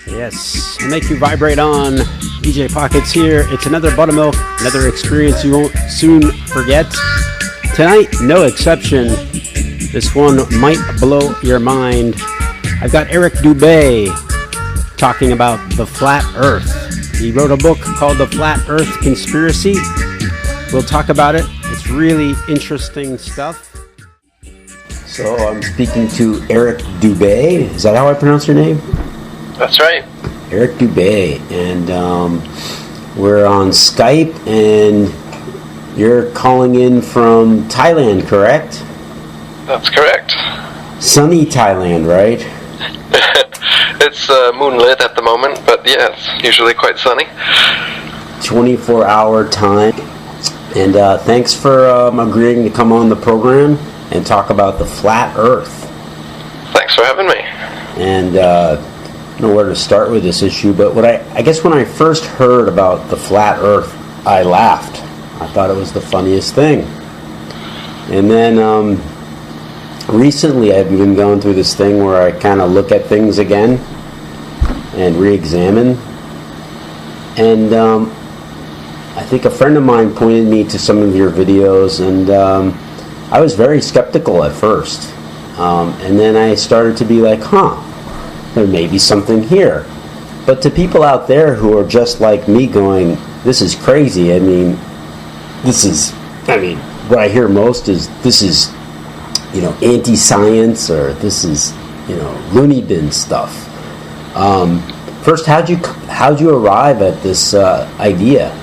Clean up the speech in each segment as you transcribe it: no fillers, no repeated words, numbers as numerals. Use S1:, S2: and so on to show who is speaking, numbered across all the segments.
S1: Yes, make you vibrate on. EJ Pockets here. It's another buttermilk, another experience you won't soon forget. Tonight, no exception. This one might blow your mind. I've got Eric Dubay talking about the flat earth. He wrote a book called The Flat Earth Conspiracy. We'll talk about it. It's really interesting stuff. So I'm speaking to Eric Dubay. Is that how I pronounce your name?
S2: That's right.
S1: Eric Dubay. And we're on Skype, and you're calling in from Thailand, correct?
S2: That's correct.
S1: Sunny Thailand, right?
S2: It's moonlit at the moment, but yeah, it's usually quite sunny.
S1: 24-hour time. And thanks for agreeing to come on the program and talk about the flat earth.
S2: Thanks for having me.
S1: And I don't know where to start with this issue, but I guess when I first heard about the flat earth, I laughed. I thought it was the funniest thing. And then recently I've been going through this thing where I kind of look at things again and re-examine. And I think a friend of mine pointed me to some of your videos, and I was very skeptical at first. And then I started to be like, there may be something here. But to people out there who are just like me going, this is crazy, what I hear most is this is, anti-science, or this is, loony bin stuff. First, how'd you arrive at this idea?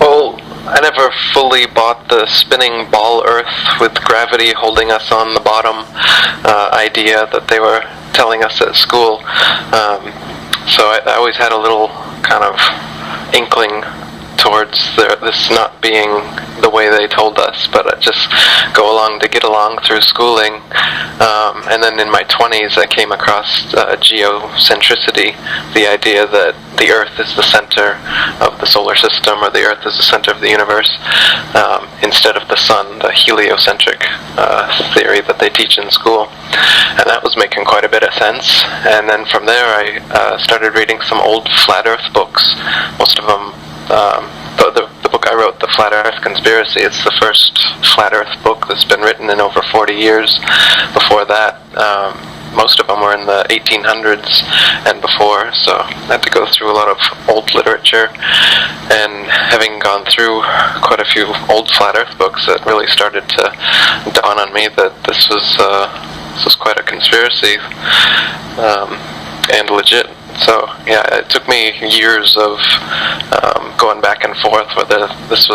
S2: Well, I never fully bought the spinning ball Earth with gravity holding us on the bottom idea that they were telling us at school. So I always had a little kind of inkling towards this not being the way they told us, but I just go along to get along through schooling. And then in my 20s I came across geocentricity, the idea that the Earth is the center of the solar system, or the Earth is the center of the universe, instead of the sun, the heliocentric theory that they teach in school. And that was making quite a bit of sense. And then from there I started reading some old flat Earth books. Most of them, the book I wrote, The Flat Earth Conspiracy, it's the first flat Earth book that's been written in over 40 years. Before that, most of them were in the 1800s and before, so I had to go through a lot of old literature. And having gone through quite a few old flat Earth books, it really started to dawn on me that this was quite a conspiracy, and legit. So yeah, it took me years of going back and forth whether is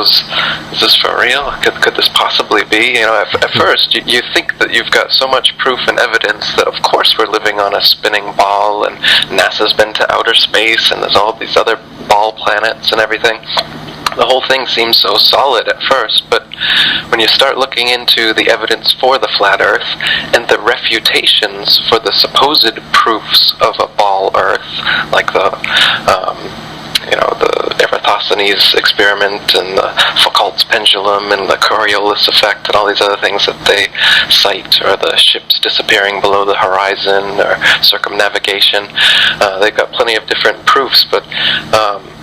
S2: this for real? Could this possibly be? At first you think that you've got so much proof and evidence that of course we're living on a spinning ball, and NASA's been to outer space, and there's all these other ball planets and everything. The whole thing seems so solid at first, but when you start looking into the evidence for the flat Earth and the refutations for the supposed proofs of a ball Earth, like the Eratosthenes experiment and the Foucault's pendulum and the Coriolis effect and all these other things that they cite, or the ships disappearing below the horizon, or circumnavigation, they've got plenty of different proofs, but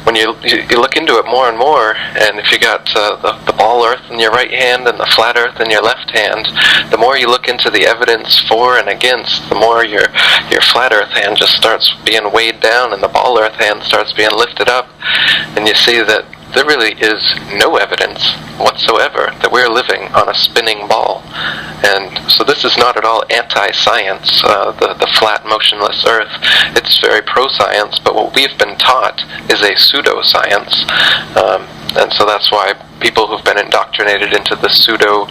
S2: when you look into it more and more, and if you got the ball Earth in your right hand and the flat Earth in your left hand, the more you look into the evidence for and against, the more your flat Earth hand just starts being weighed down, and the ball Earth hand starts being lifted up, and you see that there really is no evidence whatsoever that we're living on a spinning ball. And so this is not at all anti-science, the flat, motionless Earth. It's very pro-science, but what we've been taught is a pseudo-science. And so that's why people who've been indoctrinated into the pseudo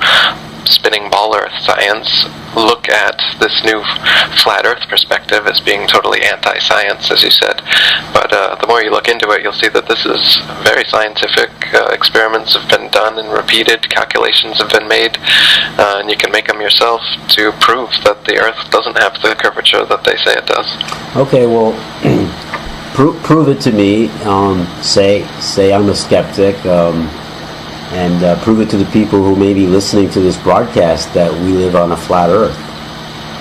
S2: spinning ball Earth science look at this new flat Earth perspective as being totally anti-science, as you said. But the more you look into it, you'll see that this is very scientific. Experiments have been done and repeated, calculations have been made, and you can make them yourself to prove that the Earth doesn't have the curvature that they say it does.
S1: Okay, well, prove it to me. Say I'm a skeptic. And prove it to the people who may be listening to this broadcast that we live on a flat Earth.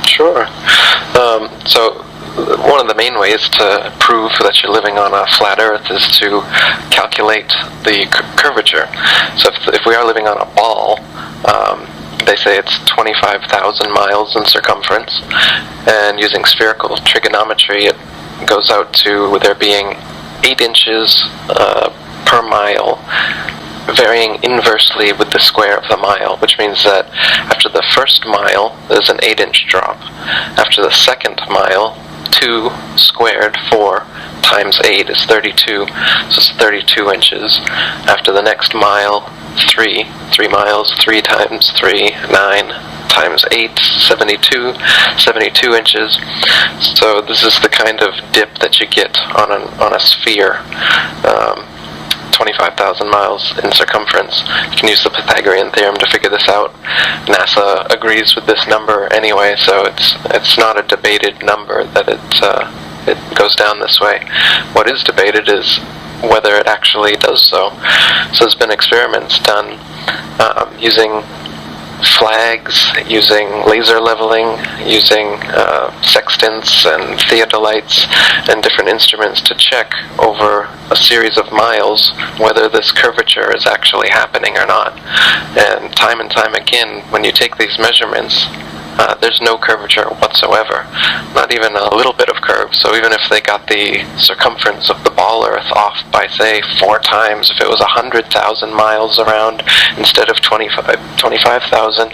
S2: Sure. So one of the main ways to prove that you're living on a flat Earth is to calculate the curvature. So if we are living on a ball, they say it's 25,000 miles in circumference, and using spherical trigonometry, it goes out to there being 8 inches per mile, varying inversely with the square of the mile, which means that after the first mile, there's an 8-inch drop. After the second mile, 2 squared, 4 times 8 is 32, so it's 32 inches. After the next mile, 3 miles, 3 times 3, 9 times 8, 72 inches. So this is the kind of dip that you get on a sphere. 25,000 miles in circumference. You can use the Pythagorean theorem to figure this out. NASA agrees with this number anyway, so it's not a debated number that it goes down this way. What is debated is whether it actually does so. So there's been experiments done using flags, using laser leveling, using sextants and theodolites and different instruments to check over a series of miles whether this curvature is actually happening or not. And time again, when you take these measurements, there's no curvature whatsoever, not even a little bit of curve. So even if they got the circumference of the ball Earth off by, say, 4 times, if it was 100,000 miles around instead of 25,000,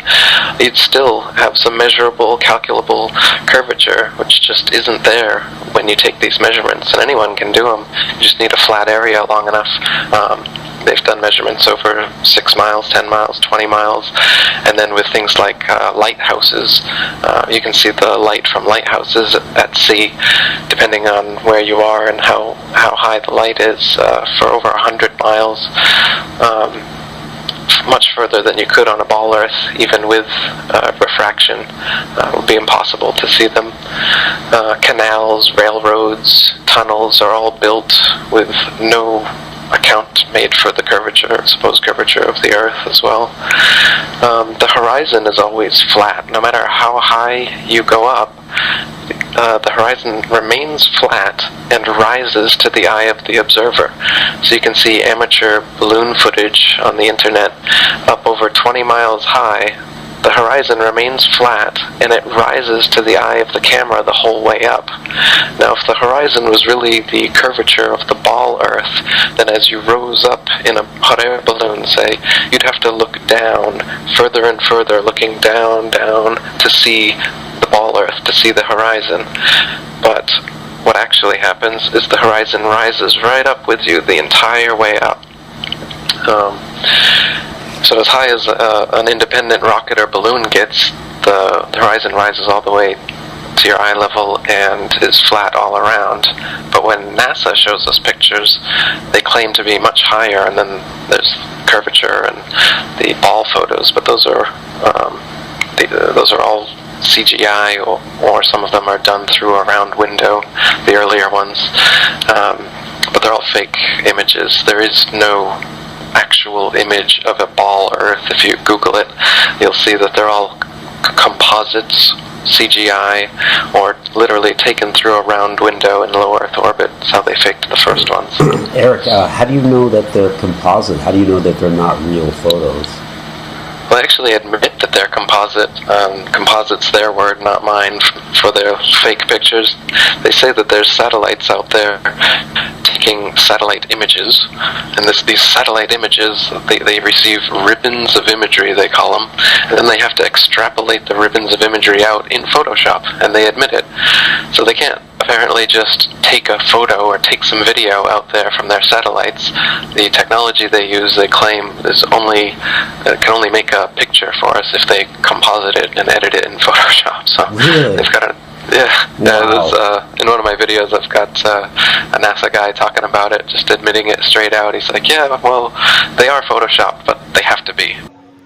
S2: you'd still have some measurable, calculable curvature, which just isn't there when you take these measurements. And anyone can do them. You just need a flat area long enough. They've done measurements over 6 miles, 10 miles, 20 miles, and then with things like lighthouses, you can see the light from lighthouses at sea, depending on where you are and how high the light is, for over 100 miles, much further than you could on a ball Earth, even with refraction. It would be impossible to see them. Canals, railroads, tunnels are all built with no account made for the curvature, supposed curvature of the Earth as well. The horizon is always flat. No matter how high you go up, the horizon remains flat and rises to the eye of the observer. So you can see amateur balloon footage on the internet up over 20 miles high. The horizon remains flat, and it rises to the eye of the camera the whole way up. Now, if the horizon was really the curvature of the ball Earth, then as you rose up in a hot air balloon, say, you'd have to look down, further and further, looking down to see the ball Earth, to see the horizon. But what actually happens is the horizon rises right up with you the entire way up. So as high as an independent rocket or balloon gets, the horizon rises all the way to your eye level and is flat all around. But when NASA shows us pictures, they claim to be much higher, and then there's curvature and the ball photos, but those are all CGI, or some of them are done through a round window, the earlier ones. But they're all fake images. There is no actual image of a ball Earth. If you Google it, you'll see that they're all composites, CGI, or literally taken through a round window in low Earth orbit. That's how they faked the first ones.
S1: Eric, how do you know that they're composite? How do you know that they're not real photos?
S2: Well, I actually admit that they're composite. Composite's their word, not mine, for their fake pictures. They say that there's satellites out there taking satellite images, and these satellite images, they receive ribbons of imagery, they call them, and then they have to extrapolate the ribbons of imagery out in Photoshop, and they admit it. So they can't apparently just take a photo or take some video out there from their satellites. The technology they use, they claim, is can only make a picture for us if they composite it and edit it in Photoshop. So
S1: really?
S2: They've got
S1: Wow.
S2: in one of my videos I've got a NASA guy talking about it, just admitting it straight out. He's like, yeah, well, they are Photoshopped, but they have to be.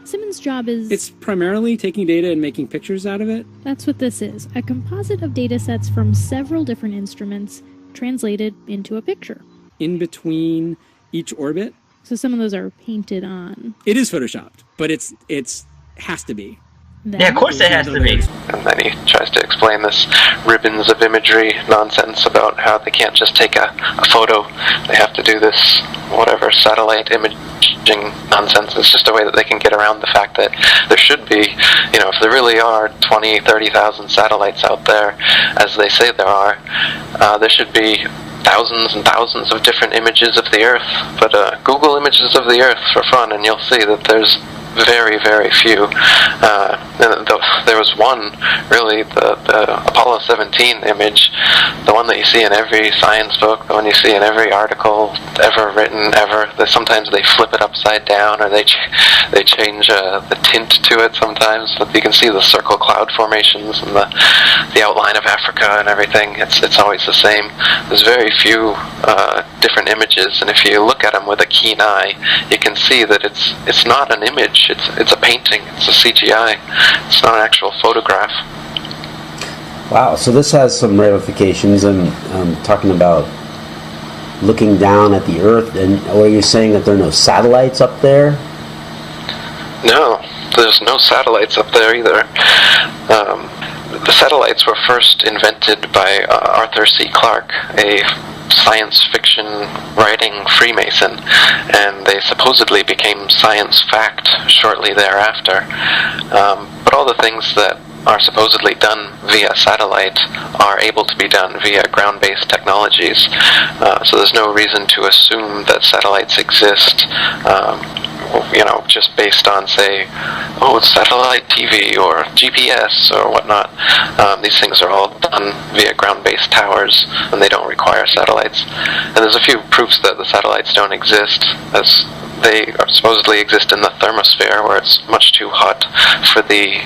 S3: Simmons' job is...
S4: It's primarily taking data and making pictures out of it.
S3: That's what this is. A composite of data sets from several different instruments translated into a picture.
S4: In between each orbit.
S3: So some of those are painted on.
S4: It is Photoshopped, but it's has to be.
S3: Then,
S5: Yeah, of course it has to be.
S2: And then he tries to explain this ribbons of imagery nonsense about how they can't just take a photo. They have to do this, whatever, satellite imaging nonsense. It's just a way that they can get around the fact that there should be, if there really are 20, 30,000 satellites out there, as they say there are, there should be thousands and thousands of different images of the Earth. But Google images of the Earth for fun, and you'll see that there's very, very few. There was one, really, the Apollo 17 image, the one that you see in every science book, the one you see in every article ever written, ever. Sometimes they flip it upside down, or they change the tint to it sometimes, but you can see the circle cloud formations and the outline of Africa and everything. It's always the same. There's very few different images, and if you look at them with a keen eye, you can see that it's not an image. It's a painting. It's a CGI. It's not an actual photograph.
S1: Wow, so this has some ramifications, and talking about looking down at the Earth, and are you saying that there are no satellites up there?
S2: No, there's no satellites up there either. The satellites were first invented by Arthur C. Clarke, a science fiction writing Freemason, and they supposedly became science fact shortly thereafter. But all the things that are supposedly done via satellite are able to be done via ground-based technologies. So there's no reason to assume that satellites exist just based on, say, it's satellite TV or GPS or whatnot. These things are all done via ground-based towers, and they don't require satellites. And there's a few proofs that the satellites don't exist, as they supposedly exist in the thermosphere, where it's much too hot for the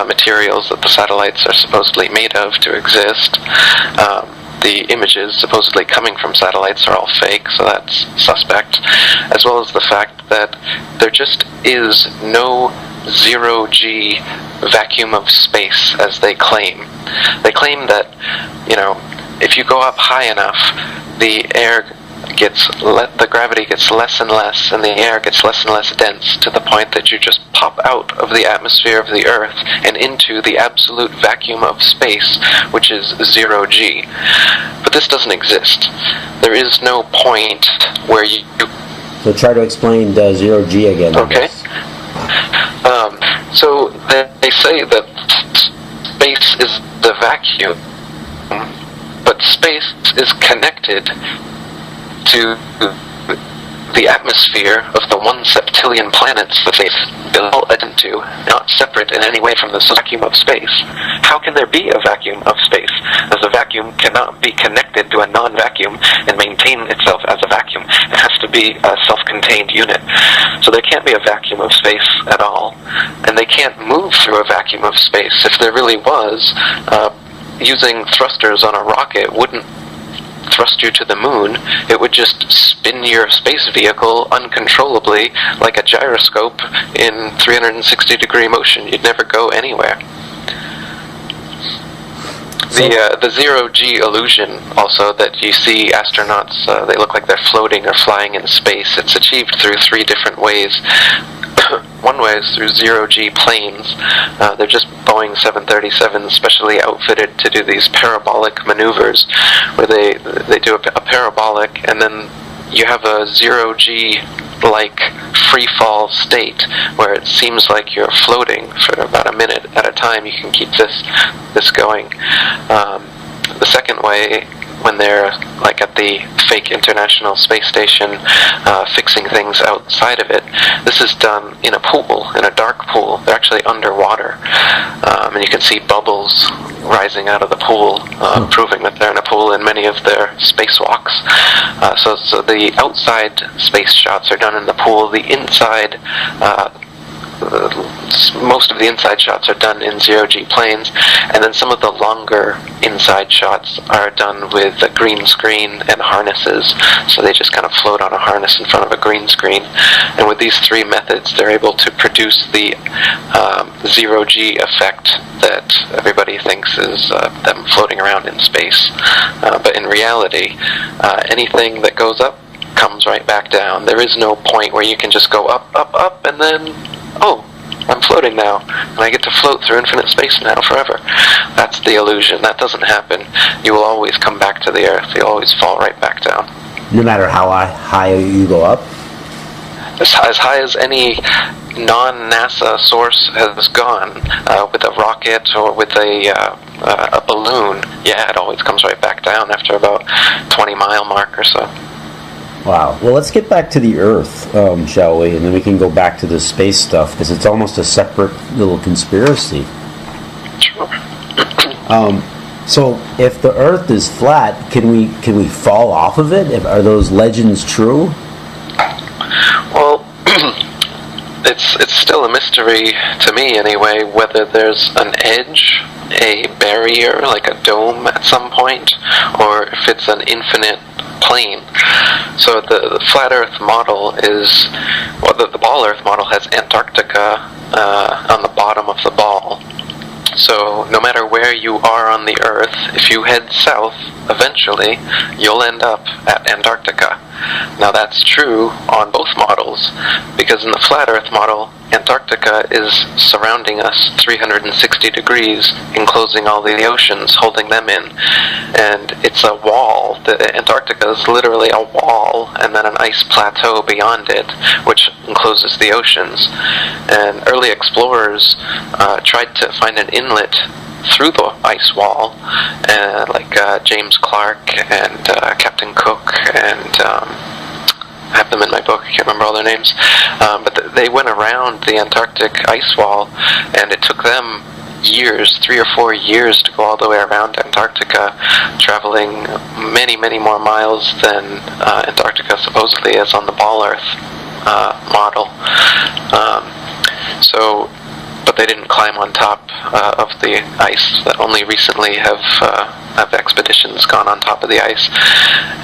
S2: materials that the satellites are supposedly made of to exist. The images supposedly coming from satellites are all fake, so that's suspect, as well as the fact that there just is no zero-G vacuum of space, as they claim. They claim that, if you go up high enough, the gravity gets less and less, and the air gets less and less dense, to the point that you just pop out of the atmosphere of the Earth and into the absolute vacuum of space, which is zero G. But this doesn't exist. There is no point where you...
S1: So try to explain the zero G again.
S2: Okay. So they say that space is the vacuum, but space is connected to the atmosphere of the 1 septillion planets that they've built into, not separate in any way from the vacuum of space. How can there be a vacuum of space, as a vacuum cannot be connected to a non-vacuum and maintain itself as a vacuum? It has to be a self-contained unit. So there can't be a vacuum of space at all, and they can't move through a vacuum of space. If there really was, using thrusters on a rocket wouldn't thrust you to the moon. It would just spin your space vehicle uncontrollably like a gyroscope in 360-degree motion. You'd never go anywhere. The zero-G illusion, also, that you see astronauts, they look like they're floating or flying in space. It's achieved through 3 different ways. One way is through zero-G planes. They're just Boeing 737s specially outfitted to do these parabolic maneuvers, where they do a parabolic, and then you have a zero-G-like free-fall state, where it seems like you're floating for about a minute at a time. You can keep this going. The second way, when they're like at the fake International Space Station fixing things outside of it, this is done in a pool, in a dark pool. They're actually underwater, and you can see bubbles rising out of the pool, proving that they're in a pool in many of their spacewalks. So the outside space shots are done in the pool. The inside, most of the inside shots are done in zero-G planes, and then some of the longer inside shots are done with a green screen and harnesses, so they just kind of float on a harness in front of a green screen. And with these 3 methods, they're able to produce the zero-G effect that everybody thinks is them floating around in space. But in reality, anything that goes up comes right back down. There is no point where you can just go up, up, up, and then, oh, I'm floating now. and I get to float through infinite space now forever. That's the illusion. That doesn't happen. You will always come back to the Earth. You'll always fall right back down.
S1: No matter how high you go up?
S2: As high as any non-NASA source has gone, with a rocket or with a balloon, yeah, it always comes right back down after about 20-mile mark or so.
S1: Wow. Well, let's get back to the Earth, shall we? And then we can go back to the space stuff, because it's almost a separate little conspiracy.
S2: Sure.
S1: So, if the Earth is flat, can we fall off of it? Are those legends true?
S2: Well, it's still a mystery to me anyway, whether there's an edge, a barrier, like a dome at some point, or if it's an infinite plane. So the flat Earth model is, well, the ball Earth model has Antarctica on the bottom of the ball. So no matter where you are on the Earth, if you head south, eventually you'll end up at Antarctica. Now that's true on both models, because in the flat Earth model, Antarctica is surrounding us 360 degrees, enclosing all the oceans, holding them in. And it's a wall. The Antarctica is literally a wall, and then an ice plateau beyond it, which encloses the oceans. And early explorers tried to find an inlet through the ice wall, like James Clark and Captain Cook, and I have them in my book, I can't remember all their names, but they went around the Antarctic ice wall, and it took them years, 3 or 4 years, to go all the way around Antarctica, traveling many, many more miles than Antarctica supposedly is on the ball Earth model. But they didn't climb on top of the ice. That only recently have expeditions gone on top of the ice,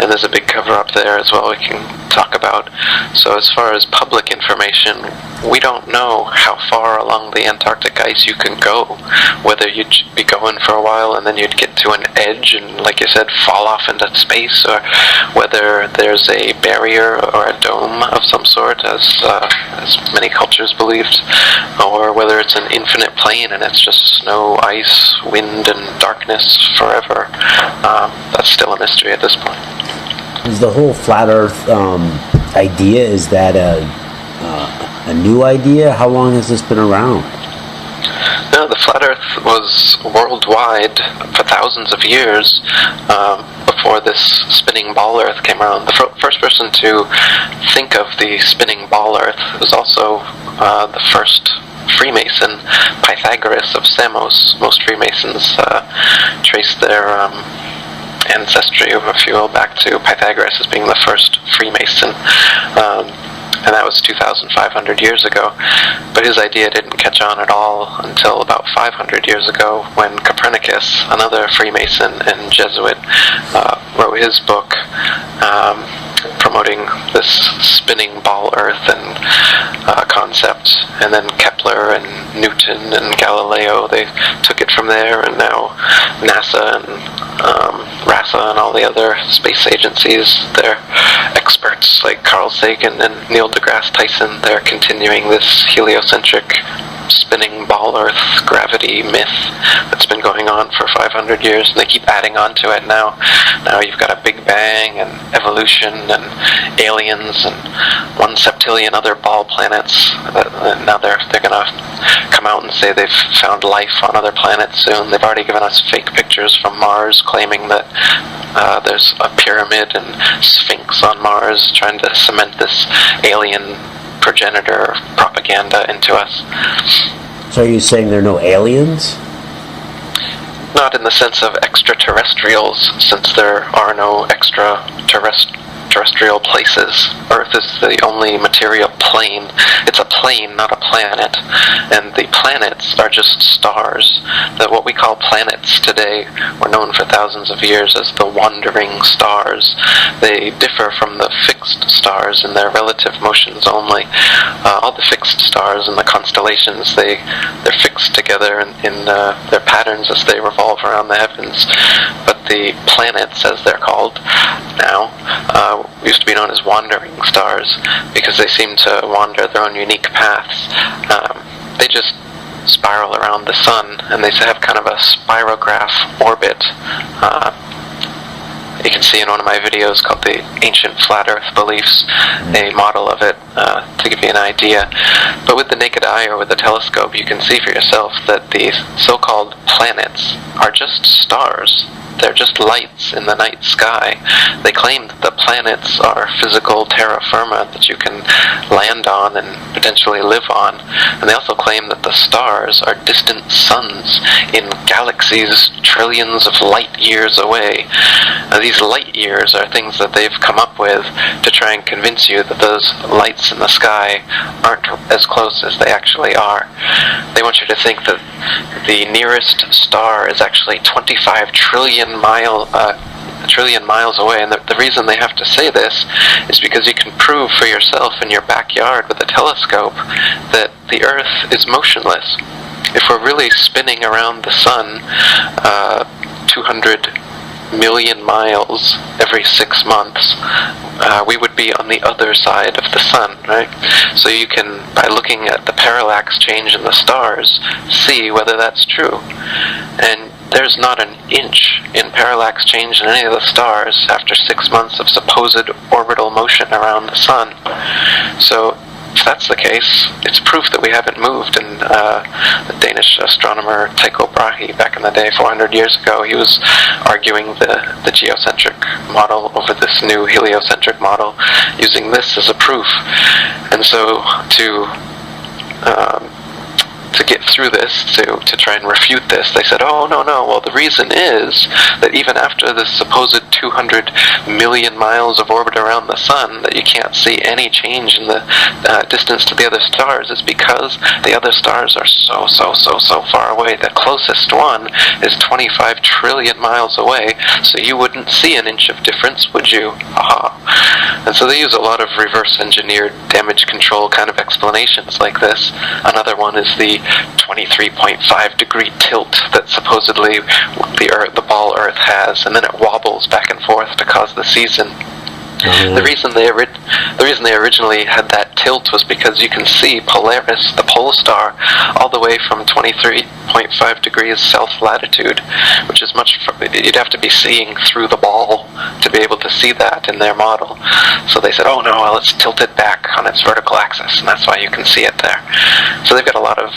S2: and there's a big cover-up there as well we can talk about. So as far as public information, we don't know how far along the Antarctic ice you can go, whether you'd be going for a while and then you'd get to an edge and, like you said, fall off into space, or whether there's a barrier or a dome of some sort, as many cultures believed, or whether it's an infinite plane and it's just snow, ice, wind, and darkness forever. That's still a mystery at this point.
S1: Is the whole flat Earth idea, is that a new idea? How long has this been around?
S2: No, the flat Earth was worldwide for thousands of years before this spinning ball Earth came around. The first person to think of the spinning ball Earth was also the first Freemason, Pythagoras of Samos. Most Freemasons trace their ancestry, if you will, back to Pythagoras as being the first Freemason. And that was 2,500 years ago. But his idea didn't catch on at all until about 500 years ago, when Copernicus, another Freemason and Jesuit, wrote his book promoting this spinning ball Earth and concept. And then Kepler and Newton and Galileo, they took it from there, and now NASA and RASA and all the other space agencies, they're experts like Carl Sagan and Neil deGrasse Tyson. They're continuing this heliocentric spinning ball Earth gravity myth that's been going on for 500 years, and they keep adding on to it now. Now you've got a Big Bang and evolution and aliens and 1 septillion other ball planets. Now they're going to come out and say they've found life on other planets soon. They've already given us fake pictures from Mars claiming that there's a pyramid and Sphinx on Mars, trying to cement this alien progenitor propaganda into us.
S1: So are you saying there are no aliens?
S2: Not in the sense of extraterrestrials, since there are no extraterrestrial places. Earth is the only material plane. It's a plane, not a planet. And the planets are just stars. That what we call planets today were known for thousands of years as the wandering stars. They differ from the fixed stars in their relative motions only. All the fixed stars in the constellations, they're fixed together in their patterns as they revolve around the heavens. But the planets, as they're called now, used to be known as wandering stars, because they seem to wander their own unique paths. They just spiral around the sun, and they have kind of a spirograph orbit. You can see in one of my videos called the Ancient Flat Earth Beliefs, a model of it to give you an idea. But with the naked eye or with a telescope, you can see for yourself that these so-called planets are just stars. They're just lights in the night sky. They claim that the planets are physical terra firma that you can land on and potentially live on. And they also claim that the stars are distant suns in galaxies trillions of light years away. Now, these light years are things that they've come up with to try and convince you that those lights in the sky aren't as close as they actually are. They want you to think that the nearest star is actually 25 trillion miles away, and the reason they have to say this is because you can prove for yourself in your backyard with a telescope that the Earth is motionless. If we're really spinning around the sun 200 million miles every 6 months, we would be on the other side of the sun, right? So you can, by looking at the parallax change in the stars, see whether that's true. And there's not an inch in parallax change in any of the stars after 6 months of supposed orbital motion around the sun. So if that's the case, it's proof that we haven't moved. And the Danish astronomer Tycho Brahe, back in the day, 400 years ago, he was arguing the geocentric model over this new heliocentric model, using this as a proof. And so to get through this, to try and refute this, they said, oh, no, well, the reason is that even after this supposed 200 million miles of orbit around the sun, that you can't see any change in the distance to the other stars, is because the other stars are so far away. The closest one is 25 trillion miles away, so you wouldn't see an inch of difference, would you? Aha. And so they use a lot of reverse engineered damage control kind of explanations like this. Another one is the 23.5 degree tilt that supposedly the ball Earth has, and then it wobbles back and forth to cause the season. Mm-hmm. The reason they originally had that tilt was because you can see Polaris, the pole star, all the way from 23.5 degrees south latitude, which is you'd have to be seeing through the ball to be able to see that in their model. So they said, oh no, well, let's tilt it back on its vertical axis, and that's why you can see it there. So they've got a lot of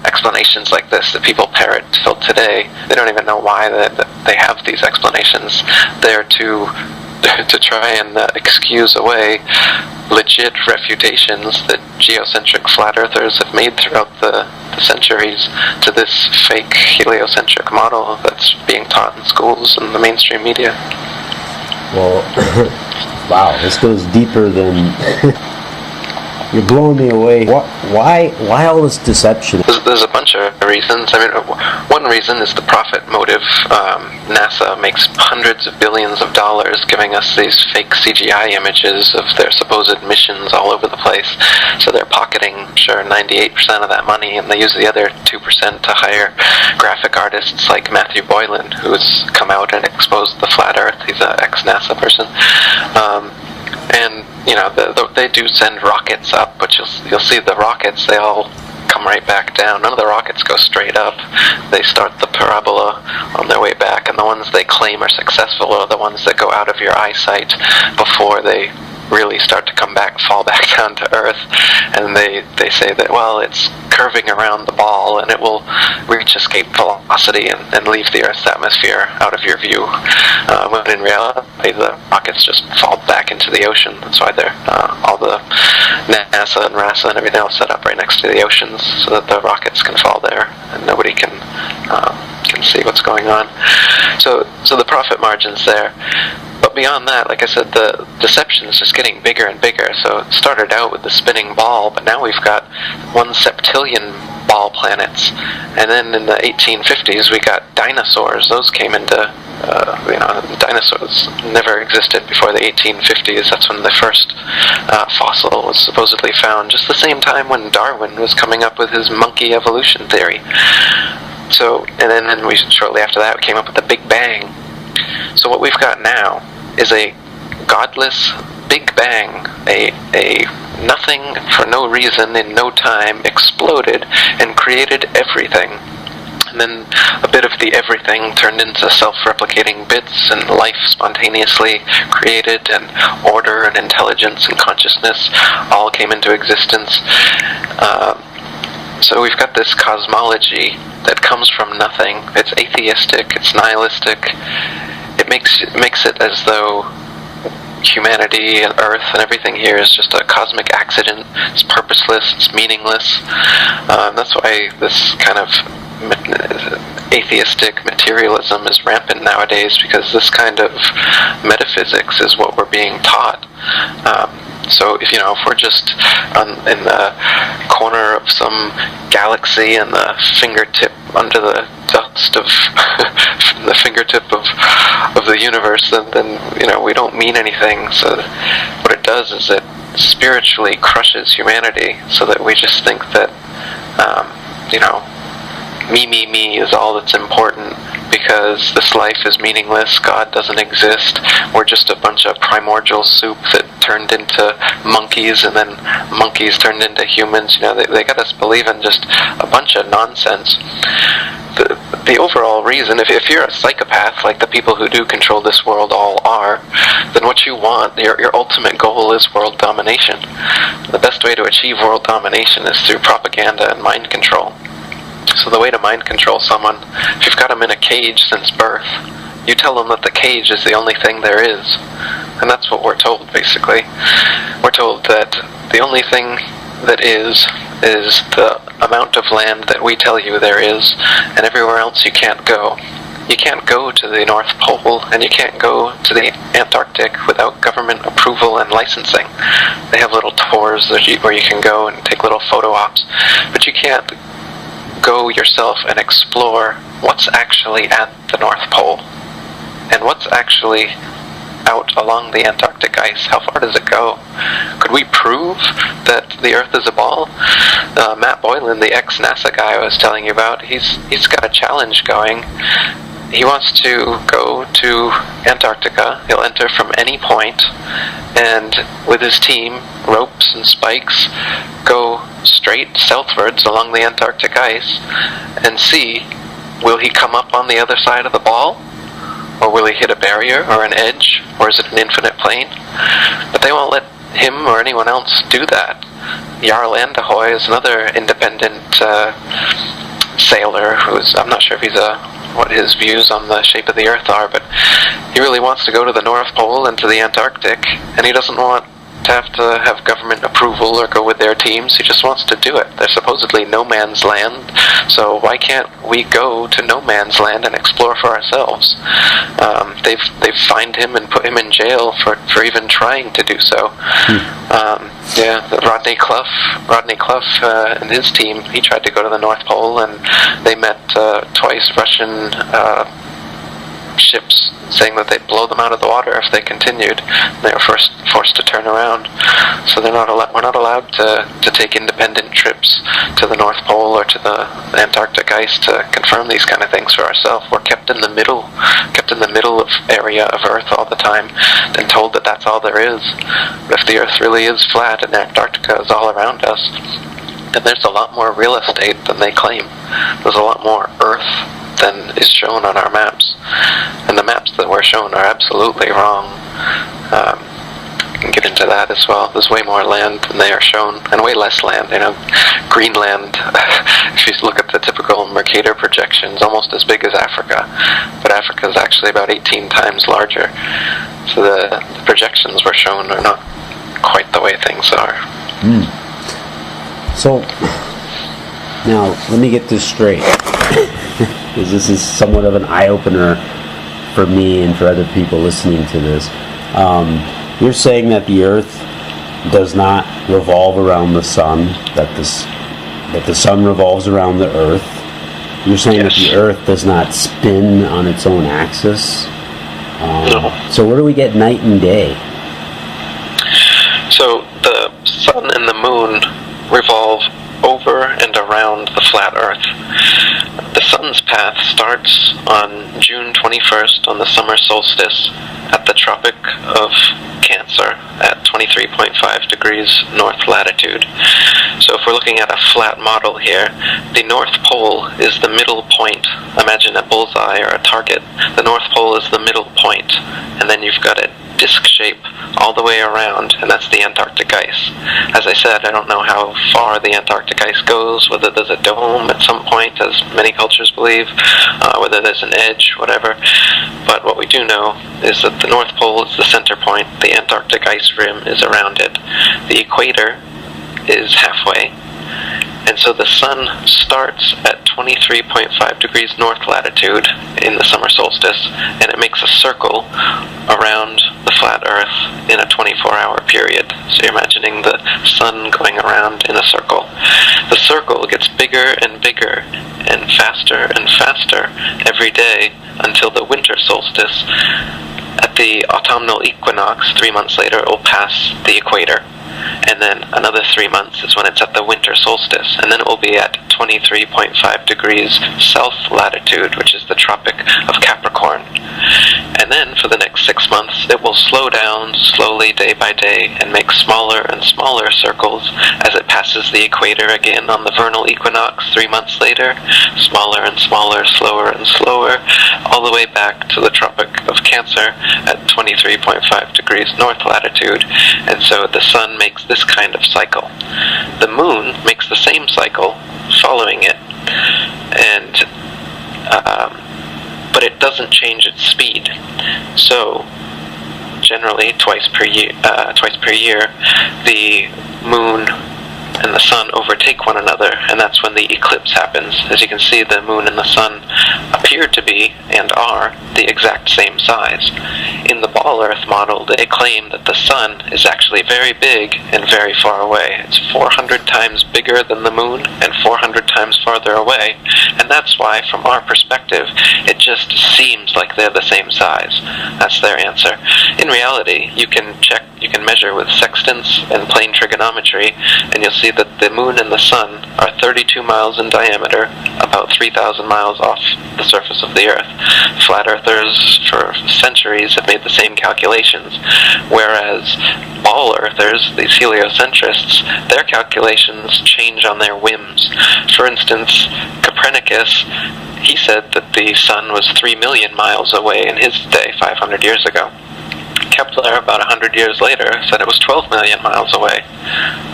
S2: explanations like this that people parrot till today. They don't even know why they have these explanations. They're to try and excuse away legit refutations that geocentric flat earthers have made throughout the centuries to this fake heliocentric model that's being taught in schools and the mainstream media.
S1: Well, wow, this goes deeper than... You're blowing me away. Why all this deception?
S2: There's a bunch of reasons. I mean, one reason is the profit motive. NASA makes hundreds of billions of dollars giving us these fake CGI images of their supposed missions all over the place. So they're pocketing, 98% of that money, and they use the other 2% to hire graphic artists like Matthew Boylan, who's come out and exposed the flat Earth. He's an ex-NASA person. And they do send rockets up, but you'll see the rockets, they all come right back down. None of the rockets go straight up. They start the parabola on their way back, and the ones they claim are successful are the ones that go out of your eyesight before they really start to fall back down to Earth. And they say that, well, it's curving around the ball and it will reach escape velocity and leave the Earth's atmosphere out of your view, when in reality the rockets just fall back into the ocean. That's why they're all the NASA and RASA and everything else set up right next to the oceans, so that the rockets can fall there and nobody can see what's going on. So the profit margin's there. But beyond that, like I said, the deception is just getting bigger and bigger. So it started out with the spinning ball, but now we've got 1 septillion ball planets. And then in the 1850s, we got dinosaurs. Those came into, dinosaurs never existed before the 1850s. That's when the first fossil was supposedly found, just the same time when Darwin was coming up with his monkey evolution theory. So, and then shortly after that, we came up with the Big Bang. So what we've got now is a godless Big Bang, a nothing for no reason in no time exploded and created everything. And then a bit of the everything turned into self-replicating bits, and life spontaneously created, and order and intelligence and consciousness all came into existence. So we've got this cosmology that comes from nothing. It's atheistic, it's nihilistic. It makes it as though humanity and Earth and everything here is just a cosmic accident. It's purposeless, it's meaningless. That's why this kind of atheistic materialism is rampant nowadays, because this kind of metaphysics is what we're being taught. So if we're just in the corner of some galaxy and the fingertip under the dust of the fingertip of the universe, then we don't mean anything. So what it does is it spiritually crushes humanity, so that we just think that me is all that's important, because this life is meaningless, God doesn't exist, we're just a bunch of primordial soup that turned into monkeys, and then monkeys turned into humans. They got us believe in just a bunch of nonsense. The overall reason, if you're a psychopath, like the people who do control this world all are, then what you want, your ultimate goal is world domination. The best way to achieve world domination is through propaganda and mind control. So the way to mind control someone, if you've got them in a cage since birth, you tell them that the cage is the only thing there is. And that's what we're told, basically. We're told that the only thing that is the amount of land that we tell you there is, and everywhere else you can't go. You can't go to the North Pole, and you can't go to the Antarctic without government approval and licensing. They have little tours where you can go and take little photo ops, but you can't go yourself and explore what's actually at the North Pole and what's actually out along the Antarctic ice. How far does it go? Could we prove that the Earth is a ball? Matt Boylan, the ex-NASA guy I was telling you about, he's got a challenge going. He wants to go to Antarctica. He'll enter from any point, and with his team, ropes and spikes, go straight southwards along the Antarctic ice and see, will he come up on the other side of the ball? Or will he hit a barrier or an edge? Or is it an infinite plane? But they won't let him or anyone else do that. Jarl Andahoy is another independent sailor who's, I'm not sure if he's what his views on the shape of the Earth are, but he really wants to go to the North Pole and to the Antarctic, and he doesn't want to have government approval or go with their teams. He just wants to do it. They're supposedly no man's land, so why can't we go to no man's land and explore for ourselves? They've fined him and put him in jail for even trying to do so. Rodney Clough and his team, he tried to go to the North Pole, and they met twice Russian ships saying that they'd blow them out of the water if they continued. They were forced to turn around. So we're not allowed to take independent trips to the North Pole or to the Antarctic ice to confirm these kind of things for ourselves. We're kept in the middle of area of Earth all the time, and told that that's all there is. But if the Earth really is flat and Antarctica is all around us, then there's a lot more real estate than they claim. There's a lot more Earth than is shown on our maps. And the maps that we're shown are absolutely wrong. We can get into that as well. There's way more land than they are shown, and way less land. Greenland, if you look at the typical Mercator projections, almost as big as Africa. But Africa is actually about 18 times larger. So the projections we're shown are not quite the way things are.
S1: So, now, let me get this straight. Because this is somewhat of an eye-opener for me and for other people listening to this. You're saying that the Earth does not revolve around the Sun, that the Sun revolves around the Earth. You're saying that the Earth does not spin on its own axis?
S2: No.
S1: So where do we get night and day?
S2: So the Sun and the Moon revolve over and around the flat Earth. The Sun's path starts on June 21st on the summer solstice at the Tropic of Cancer at 23.5 degrees north latitude. So if we're looking at a flat model here, the North Pole is the middle point. Imagine a bullseye or a target. The North Pole is the middle point, and then you've got a disc shape all the way around, and that's the Antarctic ice. As I said, I don't know how far the Antarctic ice goes, whether there's a dome at some point, as many cultures believe, whether there's an edge, whatever. But what we do know is that the North Pole is the center point, the Antarctic ice rim is around it, the equator is halfway, and so the sun starts at 23.5 degrees north latitude in the summer solstice, and it makes a circle around the flat Earth in a 24-hour period. So you're imagining the sun going around in a circle. The circle gets bigger and bigger and faster every day until the winter solstice. At the autumnal equinox, 3 months later, it will pass the equator. And then another 3 months is when it's at the winter solstice, and then it will be at 23.5 degrees south latitude, which is the Tropic of Capricorn. And then for the next 6 months, it will slow down slowly day by day and make smaller and smaller circles as it passes the equator again on the vernal equinox 3 months later, smaller and smaller, slower and slower, all the way back to the Tropic of Cancer at 23.5 degrees north latitude. And so the sun makes this kind of cycle. The moon makes the same cycle following it, and but it doesn't change its speed. So generally twice per year, the moon and the sun overtake one another, and that's when the eclipse happens. As you can see, the moon and the sun appear to be, and are, the exact same size. In the ball Earth model, they claim that the sun is actually very big and very far away. It's 400 times bigger than the moon and 400 times farther away, and that's why, from our perspective, it just seems like they're the same size. That's their answer. In reality, you can measure with sextants and plane trigonometry, and you'll see that the moon and the sun are 32 miles in diameter, about 3,000 miles off the surface of the Earth. Flat Earthers for centuries have made the same calculations, whereas ball Earthers, these heliocentrists, their calculations change on their whims. For instance, Copernicus, he said that the sun was 3 million miles away in his day, 500 years ago. Kepler, about 100 years later, said it was 12 million miles away.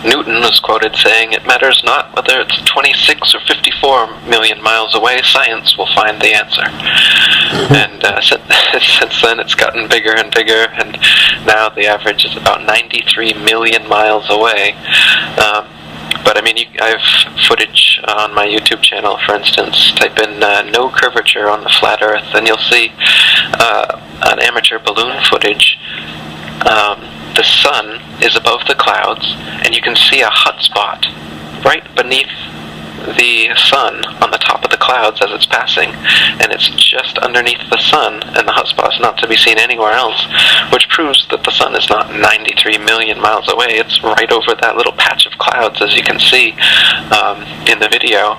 S2: Newton was quoted saying, "It matters not whether it's 26 or 54 million miles away, science will find the answer." And since then it's gotten bigger and bigger, and now the average is about 93 million miles away. But I mean, I have footage on my YouTube channel, for instance. Type in no curvature on the flat Earth, and you'll see an amateur balloon footage. The sun is above the clouds, and you can see a hot spot right beneath the sun on the top of the clouds as it's passing, and it's just underneath the sun, and the hot spot's not to be seen anywhere else, which proves that the sun is not 93 million miles away. It's right over that little patch of clouds, as you can see in the video.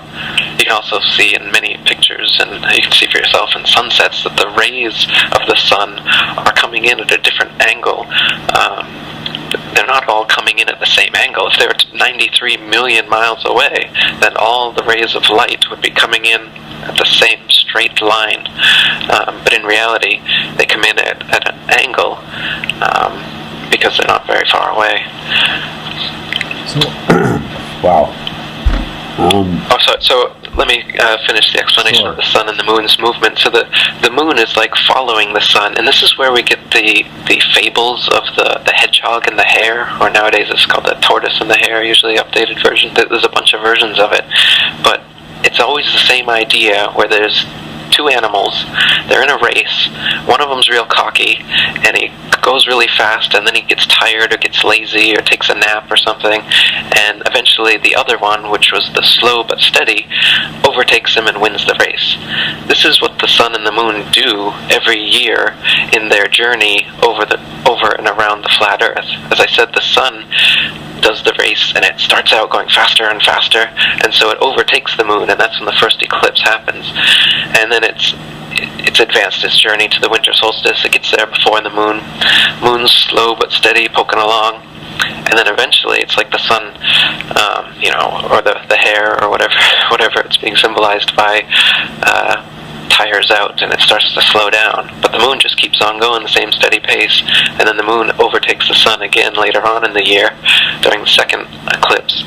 S2: You can also see in many pictures, and you can see for yourself in sunsets, that the rays of the sun are coming in at a different angle. They're not all coming in at the same angle. If they're 93 million miles away, then all the rays of light would be coming in at the same straight line. But in reality, they come in at an angle because they're not very far away.
S1: So, wow.
S2: So let me finish the explanation of the sun and the moon's movement. So the moon is like following the sun, and this is where we get the fables of the hedgehog and the hare, or nowadays it's called the tortoise and the hare, usually updated version. There's a bunch of versions of it, but it's always the same idea, where there's two animals, they're in a race, one of them's real cocky, and he goes really fast, and then he gets tired or gets lazy or takes a nap or something, and eventually the other one, which was the slow but steady, overtakes him and wins the race. This is what the sun and the moon do every year in their journey over and around the flat Earth. As I said, the sun does the race, and it starts out going faster and faster, and so it overtakes the moon, and that's when the first eclipse happens. And then it's it's advanced its journey to the winter solstice. It gets there before the moon. Moon's slow but steady, poking along. And then eventually it's like the sun, or the hair or whatever it's being symbolized by, tires out and it starts to slow down. But the moon just keeps on going the same steady pace, and then the moon overtakes the sun again later on in the year during the second eclipse,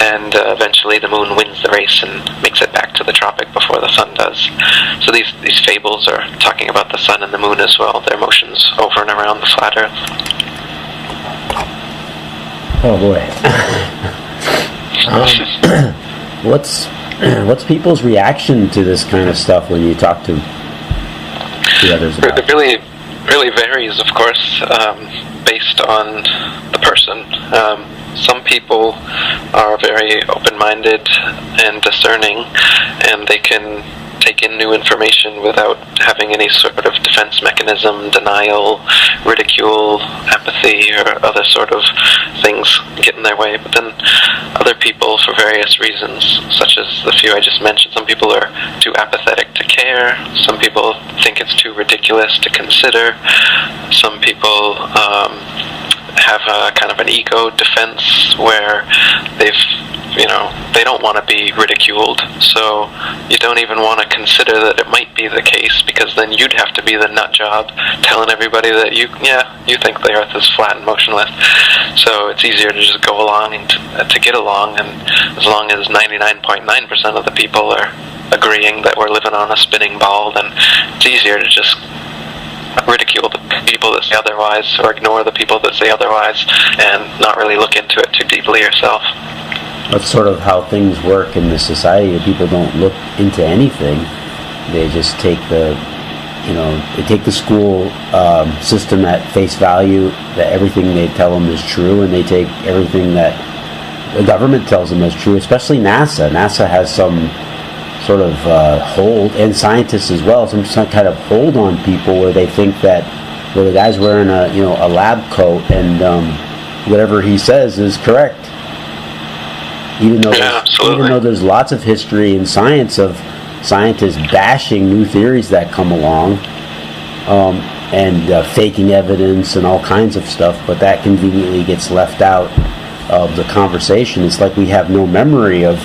S2: and eventually the moon wins the race and makes it back to the tropic before the sun does. So these fables are talking about the sun and the moon as well, their motions over and around the flat earth.
S1: Oh boy. What's people's reaction to this kind of stuff when you talk to the others about it?
S2: It really varies, of course, based on the person. Some people are very open-minded and discerning, and they can take in new information without having any sort of defense mechanism, denial, ridicule, apathy, or other sort of things get in their way. But then other people, for various reasons, such as the few I just mentioned, some people are too apathetic to care, some people think it's too ridiculous to consider, some people have a kind of an ego defense where they don't want to be ridiculed, so you don't even want to consider that it might be the case, because then you'd have to be the nut job telling everybody that you think the earth is flat and motionless. So it's easier to just go along and to get along, and as long as 99.9% of the people are agreeing that we're living on a spinning ball, then it's easier to just ridicule the people that say otherwise, or ignore the people that say otherwise, and not really look into it too deeply yourself.
S1: That's sort of how things work in the society. People don't look into anything. They just take the school system at face value, that everything they tell them is true, and they take everything that the government tells them is true, especially NASA. NASA has some sort of hold, and scientists as well, some kind of hold on people where they think that, well, the guy's wearing a lab coat and whatever he says is correct. Even though there's lots of history in science of scientists bashing new theories that come along, and faking evidence and all kinds of stuff, but that conveniently gets left out of the conversation. It's like we have no memory of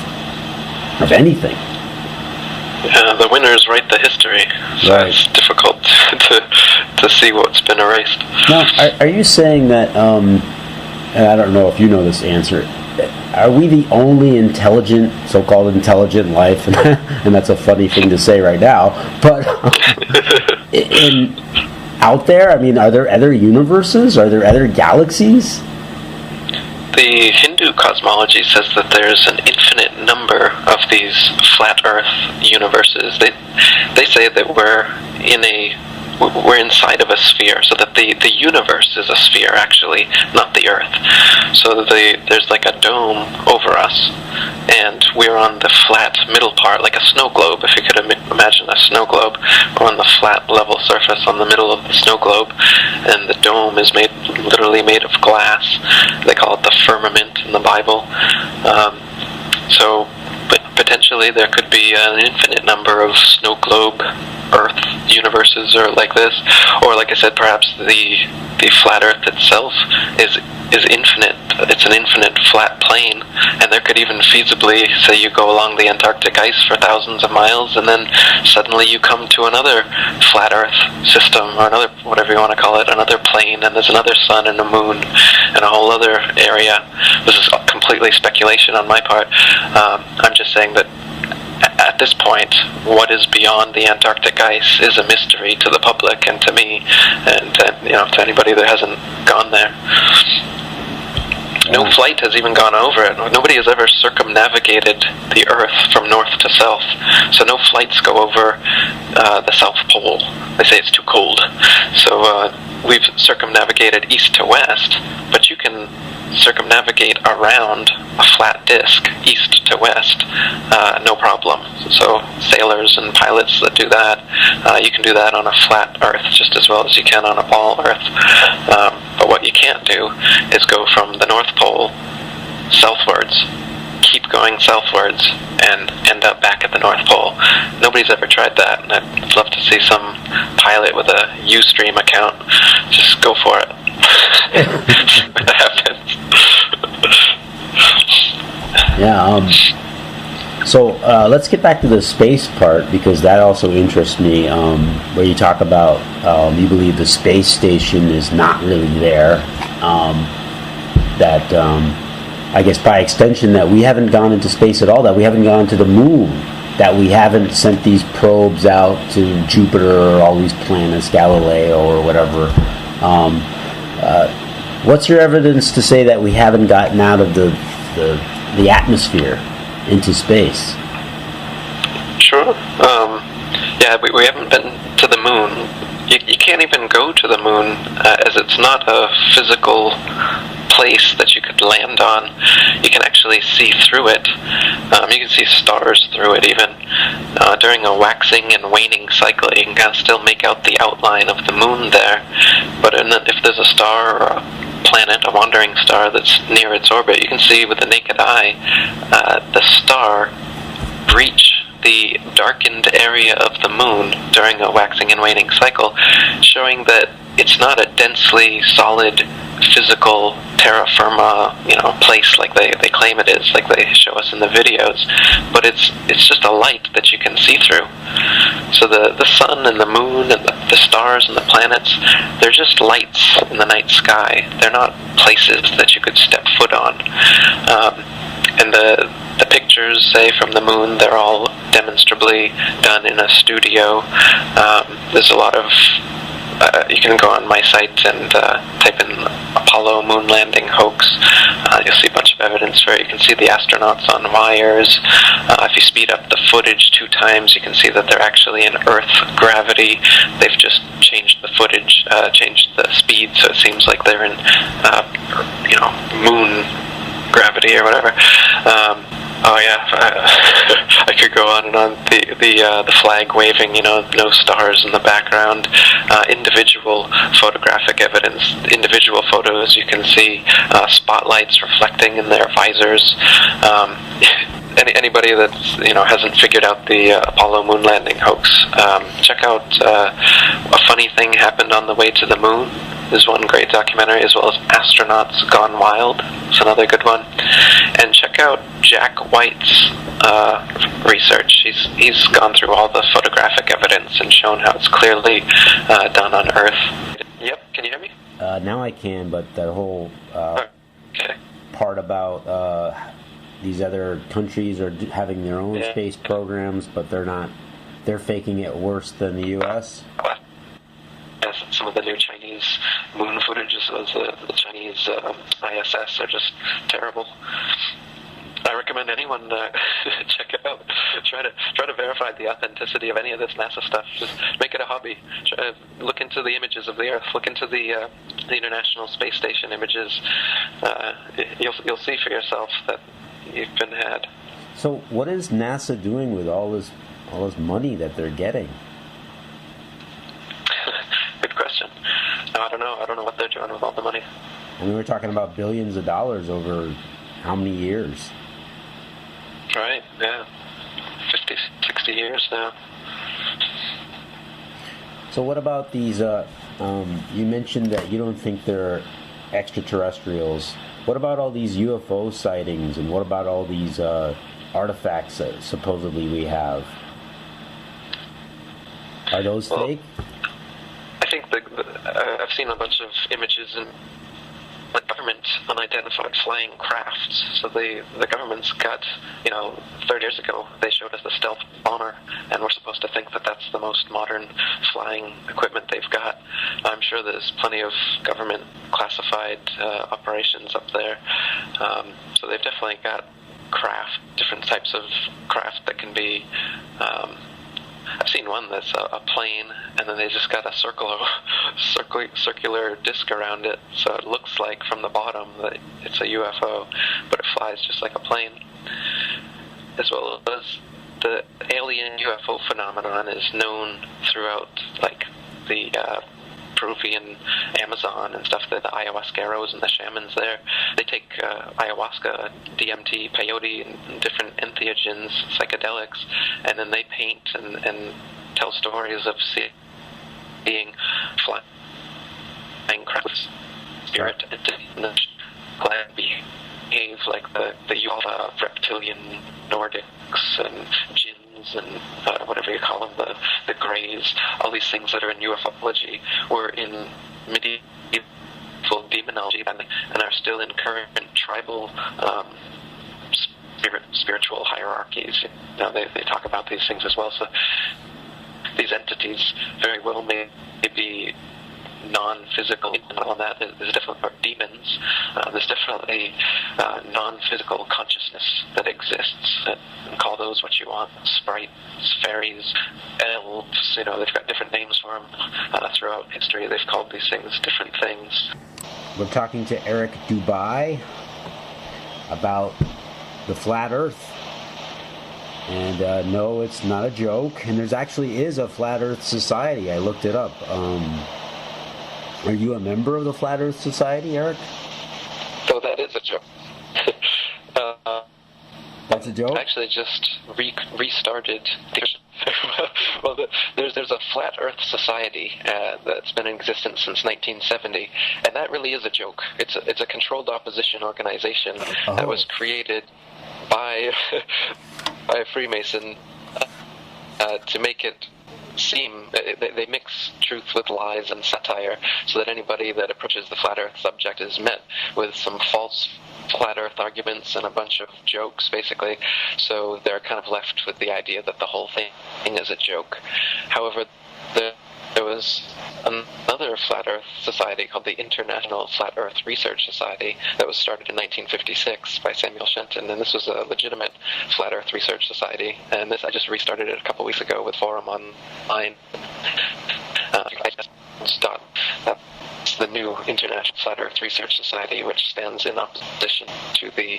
S1: anything.
S2: Yeah, the winners write the history, so right. It's difficult to see what's been erased.
S1: Now, are you saying that, and I don't know if you know this answer, are we the only so-called intelligent life, and that's a funny thing to say right now, but out there, I mean, are there other universes? Are there other galaxies?
S2: The Hindu cosmology says that there's an infinite number of these flat Earth universes. They say that we're inside of a sphere, so that the universe is a sphere, actually, not the Earth. So there's like a dome over us, and we're on the flat middle part, like a snow globe, if you could imagine a snow globe. We're on the flat level surface on the middle of the snow globe, and the dome is literally made of glass. They call it the firmament in the Bible. But potentially there could be an infinite number of snow globe Earth universes or like this, or like I said, perhaps the flat Earth itself is infinite. It's an infinite flat plane, and there could even feasibly, say you go along the Antarctic ice for thousands of miles, and then suddenly you come to another flat Earth system, or another, whatever you want to call it, another plane, and there's another sun and a moon and a whole other area. This is completely speculation on my part. I'm just saying that at this point, what is beyond the Antarctic ice is a mystery to the public and to me, and to anybody that hasn't gone there. No flight has even gone over it. Nobody has ever circumnavigated the Earth from north to south. So no flights go over the South Pole. They say it's too cold. So we've circumnavigated east to west, but you can circumnavigate around a flat disk east to west, no problem. So sailors and pilots that do that, you can do that on a flat Earth just as well as you can on a ball Earth. But what you can't do is go from the North Pole southwards, keep going southwards, and end up back at the North Pole. nobody's ever tried that, and I'd love to see some pilot with a Ustream account just go for it. See what happens.
S1: Yeah. So let's get back to the space part, because that also interests me. Where you talk about you believe the space station is not really there. That I guess by extension that we haven't gone into space at all. That we haven't gone to the moon. That we haven't sent these probes out to Jupiter or all these planets, Galileo or whatever. What's your evidence to say that we haven't gotten out of the atmosphere into space?
S2: Sure. Yeah, we haven't been to the moon. You can't even go to the moon, as it's not a physical place that you could land on. You can actually see through it. You can see stars through it even. During a waxing and waning cycle, you can kind of still make out the outline of the moon there. But if there's a star or a planet, a wandering star that's near its orbit, you can see with the naked eye the star breach the darkened area of the moon during a waxing and waning cycle, showing that it's not a densely solid physical terra firma, place like they claim it is, like they show us in the videos, but it's just a light that you can see through. So the sun and the moon and the stars and the planets, they're just lights in the night sky. They're not places that you could step foot on. And the pictures, say, from the moon, they're all demonstrably done in a studio. There's a lot of you can go on my site and type in Apollo moon landing hoax. You'll see a bunch of evidence where you can see the astronauts on wires. If you speed up the footage 2 times, you can see that they're actually in Earth gravity. They've just changed the footage, changed the speed, so it seems like they're in, moon gravity or whatever. I could go on and on. The flag waving, no stars in the background. Individual photographic evidence, individual photos. You can see spotlights reflecting in their visors. Anybody that hasn't figured out the Apollo moon landing hoax, check out A Funny Thing Happened on the Way to the Moon. Is one great documentary, as well as Astronauts Gone Wild. It's another good one. And check out Jack White's research. He's gone through all the photographic evidence and shown how it's clearly done on Earth. Yep, can you hear me?
S1: Now I can, but that whole part about these other countries are having their own space programs, but they're faking it worse than the U.S.
S2: Some of the new Chinese moon footage, as well as the Chinese ISS, are just terrible. I recommend anyone check it out. Try to verify the authenticity of any of this NASA stuff. Just make it a hobby. Look into the images of the Earth. Look into the International Space Station images. You'll see for yourself that you've been had.
S1: So, what is NASA doing with all this money that they're getting?
S2: Good question. No, I don't know. I don't know what they're doing with all the money.
S1: I mean, we're talking about billions of dollars over how many years?
S2: Right, yeah. 50, 60 years now.
S1: So what about these, you mentioned that you don't think they're extraterrestrials. What about all these UFO sightings, and what about all these artifacts that supposedly we have? Are those fake?
S2: I think I've seen a bunch of images in the government unidentified flying crafts. So the government's got, 30 years ago they showed us the stealth bomber, and we're supposed to think that that's the most modern flying equipment they've got. I'm sure there's plenty of government classified operations up there. So they've definitely got different types of craft that can be I've seen one that's a plane, and then they just got a circular disc around it, so it looks like from the bottom that it's a UFO, but it flies just like a plane. As well as the alien UFO phenomenon is known throughout, the Peruvian Amazon and stuff, the ayahuasqueros and the shamans there, they take ayahuasca, DMT, peyote, and different entheogens, psychedelics, and then they paint and tell stories of seeing flying crafts, spirit entities, behave like the Yuva reptilian Nordics and jinns and whatever you call them, the greys, all these things that are in ufology were in medieval demonology and are still in current tribal spiritual hierarchies. They talk about these things as well. So these entities very well may be non-physical. On that, there's definitely demons. There's definitely non-physical consciousness that exists. And call those what you want: sprites, fairies, elves. They've got different names for them throughout history. They've called these things different things.
S1: We're talking to Eric Dubay about the flat Earth. And no, it's not a joke. And there's actually is a Flat Earth Society. I looked it up. Are you a member of the Flat Earth Society, Eric?
S2: So that is a joke.
S1: That's a joke?
S2: Actually, just restarted. Well, there's a Flat Earth Society that's been in existence since 1970, and that really is a joke. It's a controlled opposition organization that was created by a Freemason to make it seem they mix truth with lies and satire, so that anybody that approaches the flat Earth subject is met with some false flat Earth arguments and a bunch of jokes, basically. So they're kind of left with the idea that the whole thing is a joke. However, there was another Flat Earth Society called the International Flat Earth Research Society that was started in 1956 by Samuel Shenton, and this was a legitimate Flat Earth Research Society. And I just restarted it a couple weeks ago with forum online. That's the new International Flat Earth Research Society, which stands in opposition to the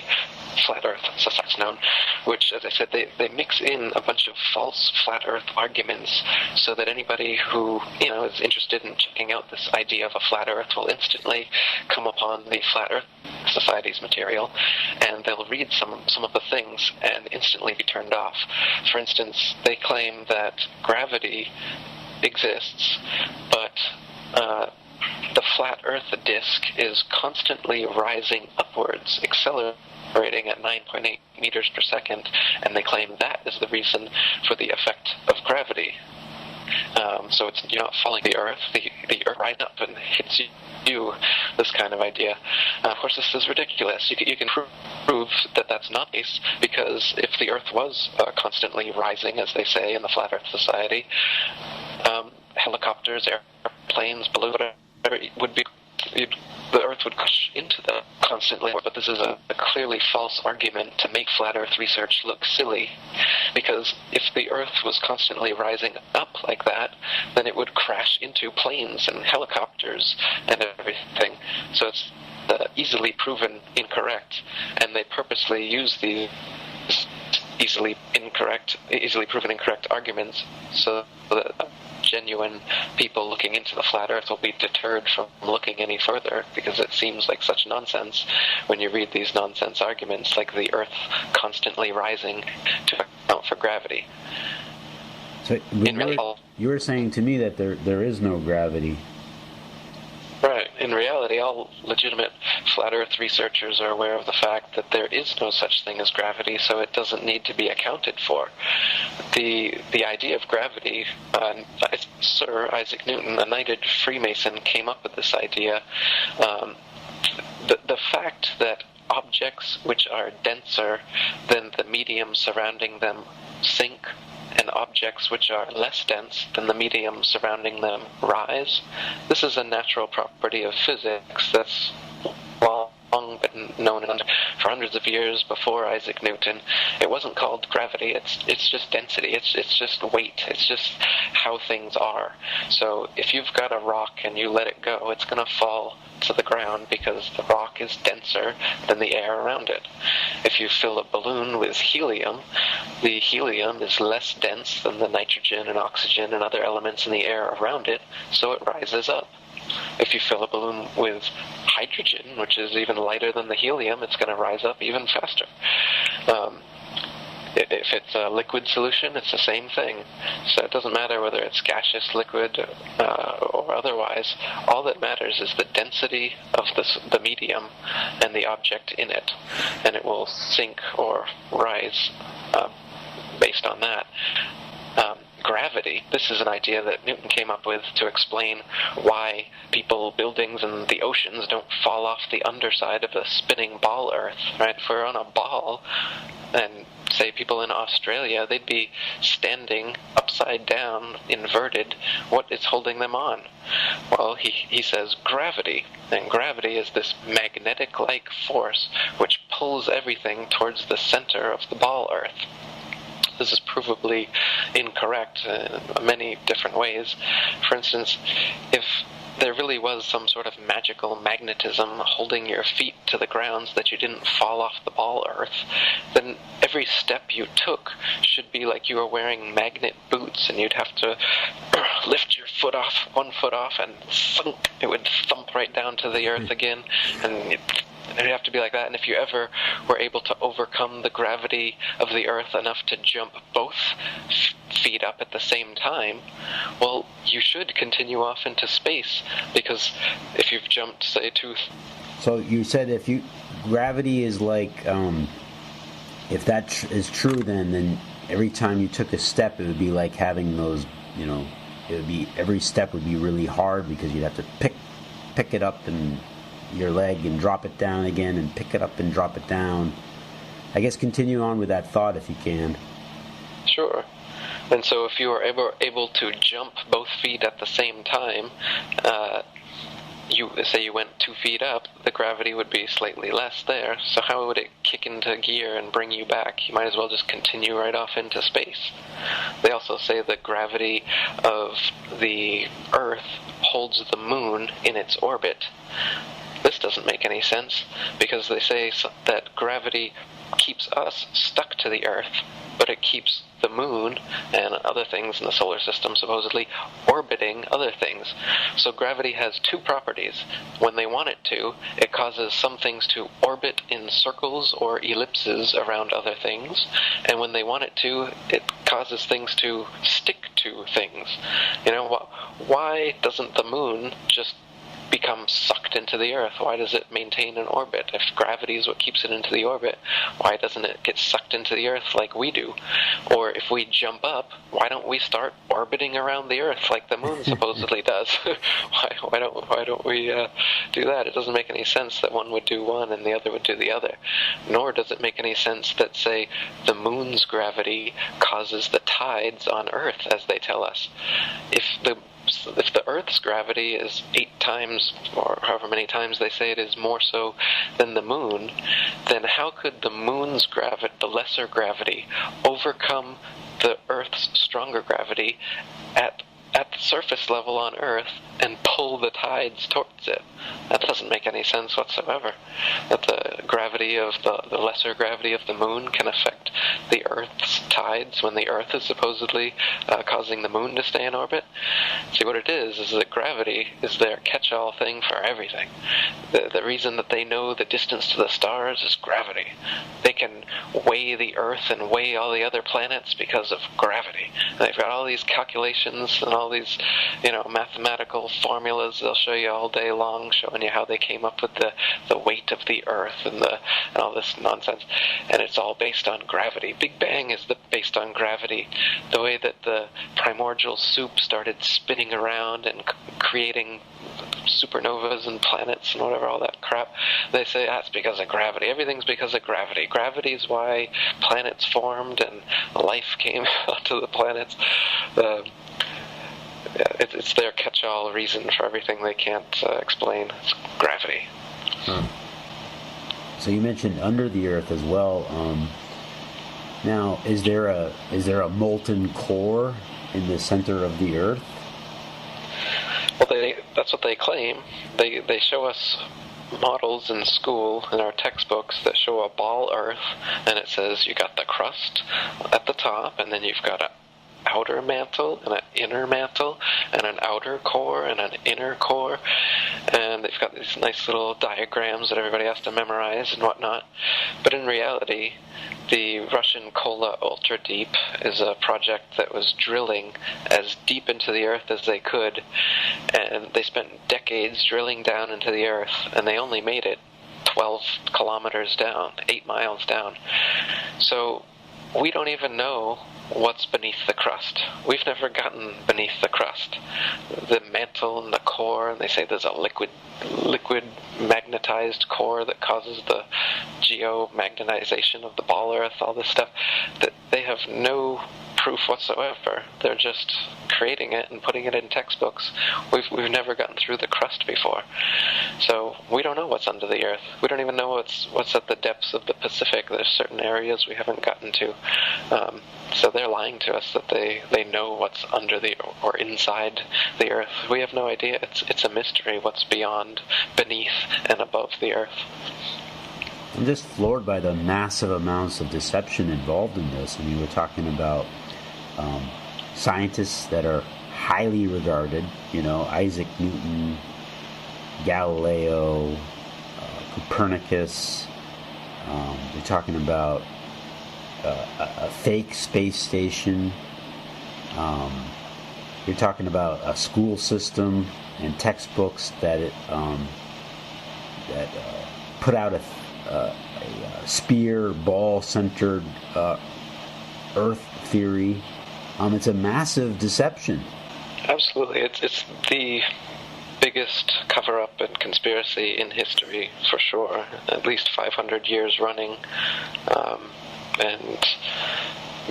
S2: Flat Earth Society, known, which, as I said, they mix in a bunch of false Flat Earth arguments so that anybody who is interested in checking out this idea of a Flat Earth will instantly come upon the Flat Earth Society's material, and they'll read some of the things and instantly be turned off. For instance, they claim that gravity exists, but the flat Earth disk is constantly rising upwards, accelerating at 9.8 meters per second, and they claim that is the reason for the effect of gravity. So it's not falling to the Earth, the Earth rises up and hits you, this kind of idea. Of course, this is ridiculous. You can prove that that's not the case, because if the Earth was constantly rising, as they say in the Flat Earth Society, helicopters, airplanes, balloons, whatever, would be, the Earth would crash into them constantly. But this is a clearly false argument to make flat Earth research look silly, because if the Earth was constantly rising up like that, then it would crash into planes and helicopters and everything. So it's easily proven incorrect, and they purposely use these easily proven incorrect arguments so that genuine people looking into the flat Earth will be deterred from looking any further, because it seems like such nonsense when you read these nonsense arguments, like the Earth constantly rising to account for gravity.
S1: So you were saying to me that there is no gravity.
S2: Right. In reality, all legitimate flat Earth researchers are aware of the fact that there is no such thing as gravity, so it doesn't need to be accounted for. The idea of gravity, Sir Isaac Newton, a knighted Freemason, came up with this idea. The fact that objects which are denser than the medium surrounding them sink, and objects which are less dense than the medium surrounding them rise. This is a natural property of physics that's long been known for hundreds of years before Isaac Newton. It wasn't called gravity, it's just density, it's just weight, it's just how things are. So if you've got a rock and you let it go, it's going to fall to the ground because the rock is denser than the air around it. If you fill a balloon with helium, the helium is less dense than the nitrogen and oxygen and other elements in the air around it, so it rises up. If you fill a balloon with hydrogen, which is even lighter than the helium, it's going to rise up even faster. If it's a liquid solution, it's the same thing. So it doesn't matter whether it's gaseous, liquid, or otherwise. All that matters is the density of the medium and the object in it, and it will sink or rise based on that. Gravity, this is an idea that Newton came up with to explain why people, buildings, and the oceans don't fall off the underside of a spinning ball Earth, right? If we're on a ball, and say people in Australia, they'd be standing upside down, inverted. What is holding them on? Well, he says gravity, and gravity is this magnetic-like force which pulls everything towards the center of the ball Earth. This is provably incorrect in many different ways. For instance, if there really was some sort of magical magnetism holding your feet to the ground so that you didn't fall off the ball Earth, then every step you took should be like you were wearing magnet boots, and you'd have to lift your one foot off, and thunk, it would thump right down to the earth again, and it'd have to be like that. And if you ever were able to overcome the gravity of the earth enough to jump both feet up at the same time, well, you should continue off into space, because if you've jumped, say,
S1: So you said gravity is like, if that is true, then every time you took a step, it would be like having those, every step would be really hard, because you'd have to pick it up and your leg and drop it down again, and pick it up and drop it down. I guess continue on with that thought if you can.
S2: Sure. And so if you were able to jump both feet at the same time, you went 2 feet up, the gravity would be slightly less there, so how would it kick into gear and bring you back? You might as well just continue right off into space. They also say the gravity of the Earth holds the moon in its orbit. This doesn't make any sense, because they say that gravity keeps us stuck to the Earth, but it keeps the moon and other things in the solar system supposedly orbiting other things. So gravity has 2 properties. When they want it to, it causes some things to orbit in circles or ellipses around other things, and when they want it to, it causes things to stick to things. Why doesn't the moon just become sucked into the Earth? Why does it maintain an orbit? If gravity is what keeps it into the orbit, why doesn't it get sucked into the Earth like we do? Or if we jump up, why don't we start orbiting around the Earth like the moon supposedly does? Why don't we do that? It doesn't make any sense that one would do one and the other would do the other. Nor does it make any sense that, say, the moon's gravity causes the tides on Earth, as they tell us. If the Earth's gravity is 8 times, or however many times they say it is, more so than the moon, then how could the moon's gravity, the lesser gravity, overcome the Earth's stronger gravity at the surface level on Earth and pull the tides towards it? That doesn't make any sense whatsoever. That the gravity of the lesser gravity of the moon can affect the Earth's tides when the Earth is supposedly causing the moon to stay in orbit. See, what it is that gravity is their catch-all thing for everything. The reason that they know the distance to the stars is gravity. They can weigh the Earth and weigh all the other planets because of gravity. And they've got all these calculations and all these, mathematical formulas they'll show you all day long, showing you how they came up with the weight of the Earth and all this nonsense. And it's all based on gravity. Big Bang is based on gravity. The way that the primordial soup started spinning around and creating supernovas and planets and whatever, all that crap, they say that's because of gravity. Everything's because of gravity. Gravity is why planets formed and life came onto the planets. It's their catch-all reason for everything they can't explain. It's gravity.
S1: So you mentioned under the Earth as well. Now, is there a molten core in the center of the Earth?
S2: Well, that's what they claim. They show us models in school, in our textbooks, that show a ball Earth, and it says you got the crust at the top, and then you've got outer mantle and an inner mantle and an outer core and an inner core, and they've got these nice little diagrams that everybody has to memorize and whatnot. But in reality, the Russian Kola Ultra Deep is a project that was drilling as deep into the earth as they could, and they spent decades drilling down into the earth, and they only made it 12 kilometers down, 8 miles down. So we don't even know what's beneath the crust. We've never gotten beneath the crust. The mantle and the core, and they say there's a liquid magnetized core that causes the geomagnetization of the ball earth, all this stuff, that they have no proof whatsoever. They're just creating it and putting it in textbooks. We've never gotten through the crust before, so we don't know what's under the earth. We don't even know what's at the depths of the Pacific. There's certain areas we haven't gotten to, so they're lying to us that they know what's under the or inside the earth. We have no idea. It's a mystery what's beyond, beneath, and above the earth.
S1: I'm just floored by the massive amounts of deception involved in this. I mean, we're talking about scientists that are highly regarded, Isaac Newton, Galileo, Copernicus. We're talking about a fake space station. You're talking about a school system and textbooks that put out a spear ball centered Earth theory. It's a massive deception.
S2: Absolutely, it's the biggest cover-up and conspiracy in history for sure. At least 500 years running, and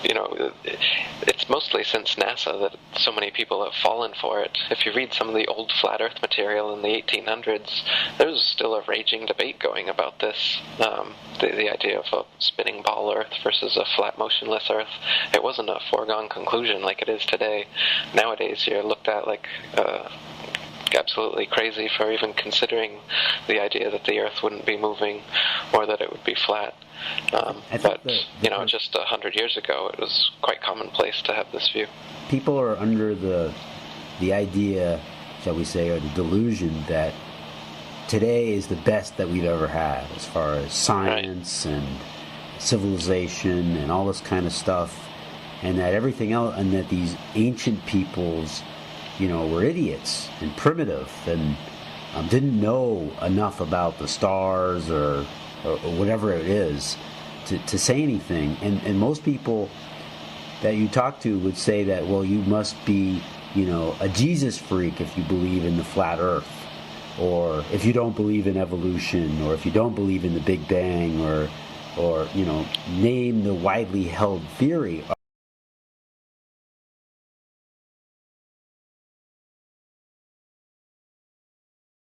S2: it's mostly since NASA that so many people have fallen for it. If you read some of the old flat Earth material in the 1800s, there's still a raging debate going about this. The idea of a spinning ball Earth versus a flat motionless Earth. It wasn't a foregone conclusion like it is today. Nowadays you're looked at like absolutely crazy for even considering the idea that the Earth wouldn't be moving or that it would be flat. But just 100 years ago, it was quite commonplace to have this view.
S1: People are under the idea, shall we say, or the delusion that today is the best that we've ever had as far as science and civilization and all this kind of stuff, and that everything else, and that these ancient peoples, were idiots and primitive and didn't know enough about the stars or whatever it is to say anything. And most people that you talk to would say that, well, you must be, a Jesus freak if you believe in the flat Earth, or if you don't believe in evolution, or if you don't believe in the Big Bang, or name the widely held theory.